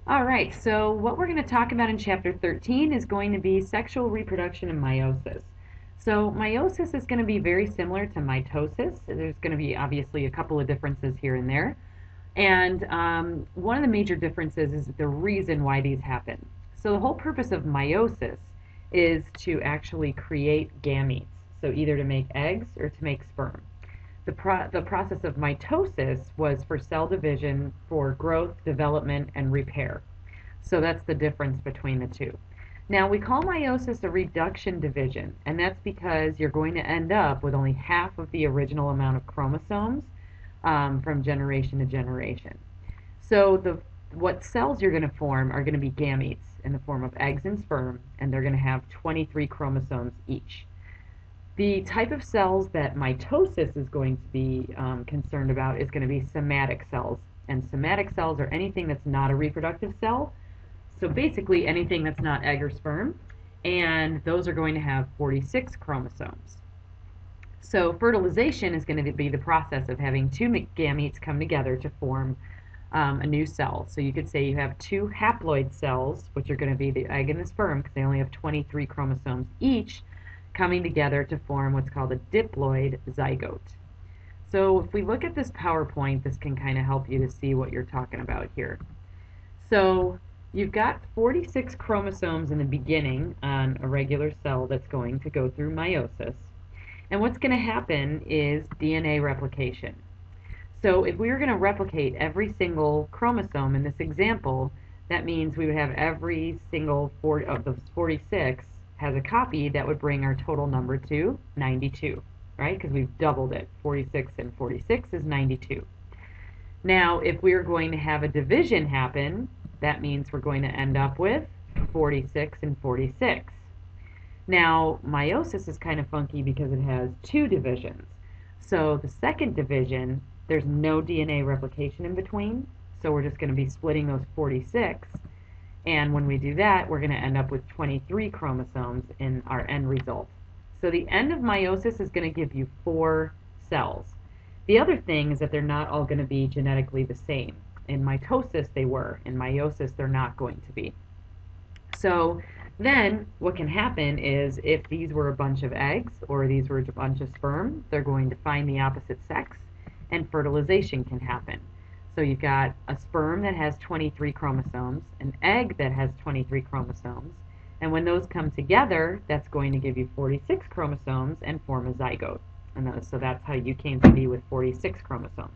All right, so what we're going to talk about in chapter 13 is going to be sexual reproduction and meiosis. So meiosis is going to be very similar to mitosis. There's going to be obviously a couple of differences here and there. And one of the major differences is the reason why these happen. So the whole purpose of meiosis is to actually create gametes. So either to make eggs or to make sperm. The process of mitosis was for cell division, for growth, development, and repair. So that's the difference between the two. Now, we call meiosis a reduction division, and that's because you're going to end up with only half of the original amount of chromosomes from generation to generation. So what cells you're going to form are going to be gametes in the form of eggs and sperm, and they're going to have 23 chromosomes each. The type of cells that mitosis is going to be concerned about is going to be somatic cells. And somatic cells are anything that's not a reproductive cell. So basically anything that's not egg or sperm. And those are going to have 46 chromosomes. So fertilization is going to be the process of having two gametes come together to form a new cell. So you could say you have two haploid cells, which are going to be the egg and the sperm, because they only have 23 chromosomes each, coming together to form what's called a diploid zygote. So if we look at this PowerPoint, this can kind of help you to see what you're talking about here. So you've got 46 chromosomes in the beginning on a regular cell that's going to go through meiosis. And what's going to happen is DNA replication. So if we were going to replicate every single chromosome in this example, that means we would have every single of those 46 has a copy. That would bring our total number to 92, right? Because we've doubled it. 46 and 46 is 92. Now, if we're going to have a division happen, that means we're going to end up with 46 and 46. Now, meiosis is kind of funky because it has two divisions. So the second division, there's no DNA replication in between, so we're just going to be splitting those 46. And when we do that, we're going to end up with 23 chromosomes in our end result. So the end of meiosis is going to give you 4 cells. The other thing is that they're not all going to be genetically the same. In mitosis they were. In meiosis they're not going to be. So then what can happen is if these were a bunch of eggs or these were a bunch of sperm, they're going to find the opposite sex and fertilization can happen. So you've got a sperm that has 23 chromosomes, an egg that has 23 chromosomes, and when those come together, that's going to give you 46 chromosomes and form a zygote. And so that's how you came to be with 46 chromosomes.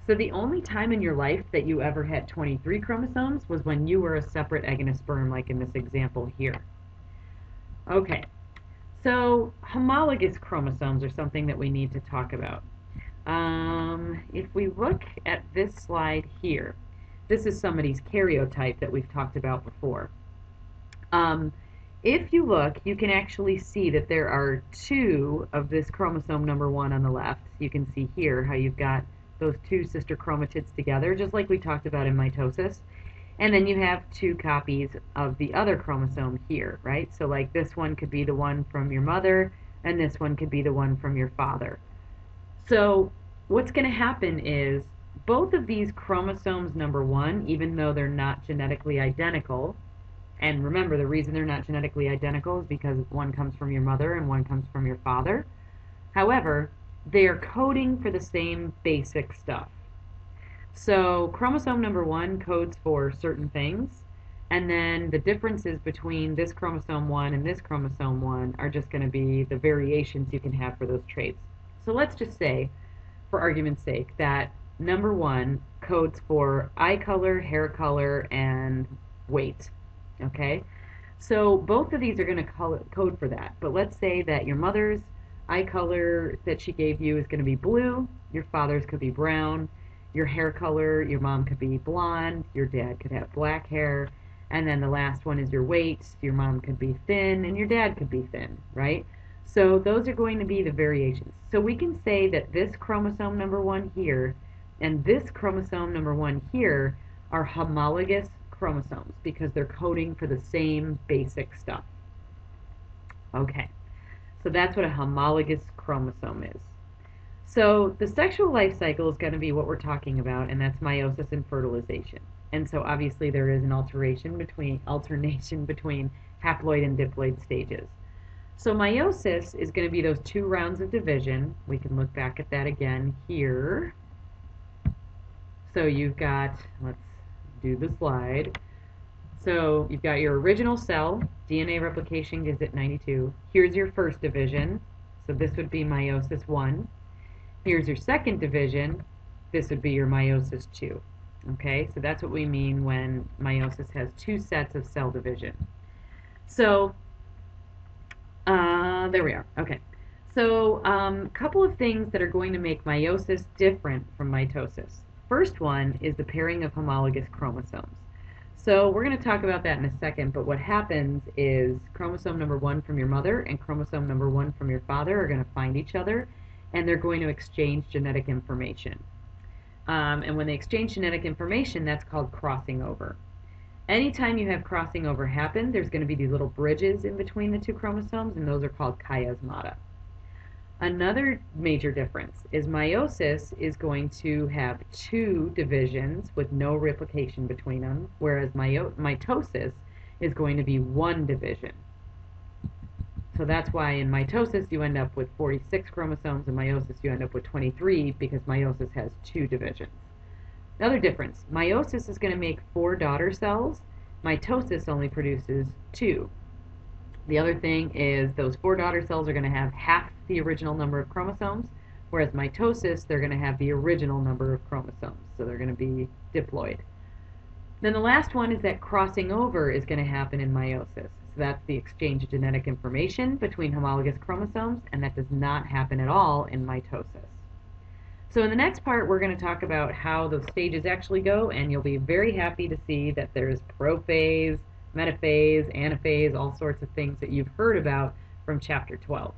So the only time in your life that you ever had 23 chromosomes was when you were a separate egg and a sperm, like in this example here. Okay, so homologous chromosomes are something that we need to talk about. If we look at this slide here, this is somebody's karyotype that we've talked about before. If you look, you can actually see that there are 2 of this chromosome number 1 on the left. You can see here how you've got those 2 sister chromatids together, just like we talked about in mitosis. And then you have 2 copies of the other chromosome here, right? So like this one could be the one from your mother, and this one could be the one from your father. So what's going to happen is both of these chromosomes number 1, even though they're not genetically identical, and remember the reason they're not genetically identical is because one comes from your mother and one comes from your father. However, they are coding for the same basic stuff. So chromosome number 1 codes for certain things, and then the differences between this chromosome 1 and this chromosome 1 are just going to be the variations you can have for those traits. So let's just say, for argument's sake, that number 1 codes for eye color, hair color, and weight. Okay? So both of these are going to code for that. But let's say that your mother's eye color that she gave you is going to be blue, your father's could be brown, your hair color, your mom could be blonde, your dad could have black hair, and then the last one is your weight, your mom could be thin, and your dad could be thin, right? So those are going to be the variations. So we can say that this chromosome number 1 here and this chromosome number 1 here are homologous chromosomes because they're coding for the same basic stuff. Okay, so that's what a homologous chromosome is. So the sexual life cycle is going to be what we're talking about, and that's meiosis and fertilization. And so obviously there is an alternation between haploid and diploid stages. So meiosis is going to be those 2 rounds of division. We can look back at that again here. So you've got, let's do the slide. So you've got your original cell, DNA replication gives it 92. Here's your first division, so this would be meiosis 1. Here's your second division, this would be your meiosis 2. Okay, so that's what we mean when meiosis has 2 sets of cell division. So, there we are. Okay, so a couple of things that are going to make meiosis different from mitosis. First one is the pairing of homologous chromosomes. So we're going to talk about that in a second, but what happens is chromosome number 1 from your mother and chromosome number 1 from your father are going to find each other, and they're going to exchange genetic information. And when they exchange genetic information, that's called crossing over. Anytime you have crossing over happen, there's going to be these little bridges in between the 2 chromosomes, and those are called chiasmata. Another major difference is meiosis is going to have 2 divisions with no replication between them, whereas mitosis is going to be 1 division. So that's why in mitosis you end up with 46 chromosomes, in meiosis you end up with 23, because meiosis has 2 divisions. Another difference, meiosis is going to make 4 daughter cells, mitosis only produces 2. The other thing is those 4 daughter cells are going to have half the original number of chromosomes, whereas mitosis, they're going to have the original number of chromosomes, so they're going to be diploid. Then the last one is that crossing over is going to happen in meiosis. So that's the exchange of genetic information between homologous chromosomes, and that does not happen at all in mitosis. So in the next part, we're going to talk about how those stages actually go, and you'll be very happy to see that there's prophase, metaphase, anaphase, all sorts of things that you've heard about from chapter 12.